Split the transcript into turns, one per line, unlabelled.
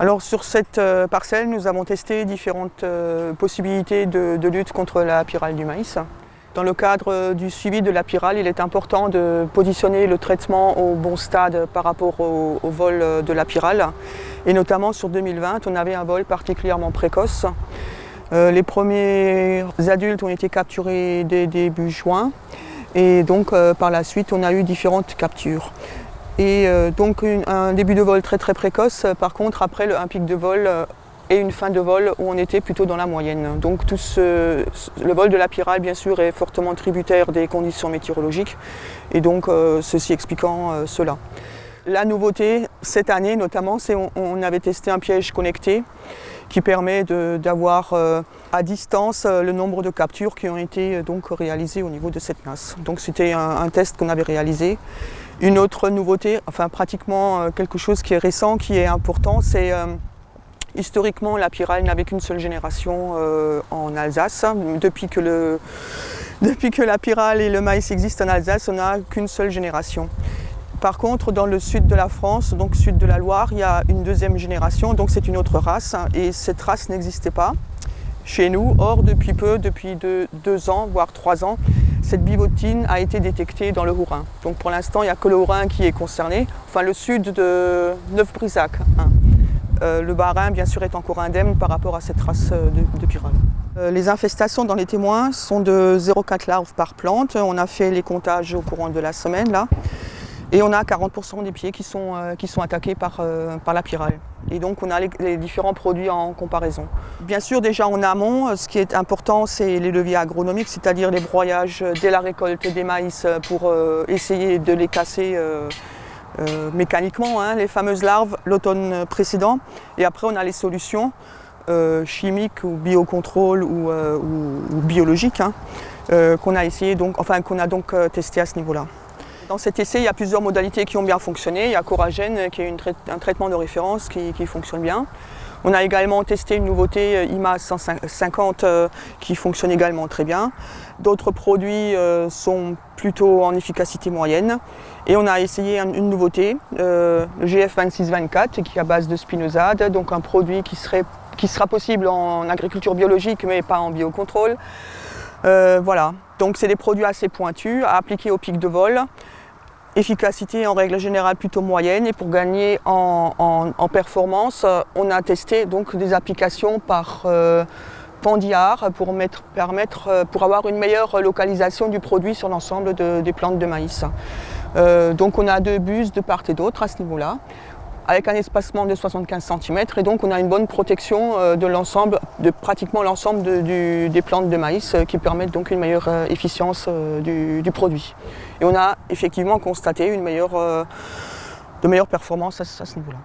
Alors sur cette parcelle, nous avons testé différentes possibilités de lutte contre la pyrale du maïs. Dans le cadre du suivi de la pyrale, il est important de positionner le traitement au bon stade par rapport au vol de la pyrale. Et notamment sur 2020, on avait un vol particulièrement précoce. Les premiers adultes ont été capturés dès début juin et donc par la suite on a eu différentes captures. Et donc un début de vol très précoce, par contre après un pic de vol et une fin de vol où on était plutôt dans la moyenne. Donc le vol de la pyrale bien sûr est fortement tributaire des conditions météorologiques et donc ceci expliquant cela. La nouveauté cette année notamment, c'est qu'on avait testé un piège connecté qui permet d'avoir à distance le nombre de captures qui ont été donc réalisées au niveau de cette masse. Donc c'était un test qu'on avait réalisé. Une autre nouveauté, enfin pratiquement quelque chose qui est récent, qui est important, c'est historiquement la pyrale n'avait qu'une seule génération en Alsace. Depuis que la pyrale et le maïs existent en Alsace, on n'a qu'une seule génération. Par contre, dans le sud de la France, donc sud de la Loire, il y a une deuxième génération, donc c'est une autre race, et cette race n'existait pas chez nous. Or, depuis peu, depuis 2 ans, voire 3 ans, cette bivotine a été détectée dans le Haut-Rhin. Donc pour l'instant, il n'y a que le Haut-Rhin qui est concerné, enfin le sud de Neuf-Brisach. Le Bas-Rhin, bien sûr, est encore indemne par rapport à cette race de pyrale. Les infestations dans les témoins sont de 0,4 larves par plante. On a fait les comptages au courant de la semaine, là. Et on a 40% des pieds qui sont attaqués par la pyrale. Et donc on a les différents produits en comparaison. Bien sûr, déjà en amont, ce qui est important, c'est les leviers agronomiques, c'est-à-dire les broyages dès la récolte des maïs pour essayer de les casser mécaniquement, les fameuses larves l'automne précédent. Et après, on a les solutions chimiques ou biocontrôle ou biologiques qu'on a essayé qu'on a donc testé à ce niveau-là. Dans cet essai, il y a plusieurs modalités qui ont bien fonctionné. Il y a Coragen qui est un traitement de référence qui fonctionne bien. On a également testé une nouveauté IMA 150 qui fonctionne également très bien. D'autres produits sont plutôt en efficacité moyenne. Et on a essayé une nouveauté, le GF 2624 qui est à base de spinosade, donc un produit qui sera possible en agriculture biologique mais pas en biocontrôle. Voilà, donc c'est des produits assez pointus à appliquer au pic de vol. Efficacité en règle générale plutôt moyenne, et pour gagner en performance, on a testé donc des applications par pendillard pour avoir une meilleure localisation du produit sur l'ensemble des plantes de maïs. Donc on a 2 buses de part et d'autre à ce niveau-là, avec un espacement de 75 cm, et donc on a une bonne protection de pratiquement l'ensemble des plantes de maïs qui permettent donc une meilleure efficience du produit. Et on a effectivement constaté de meilleures performances à ce niveau-là.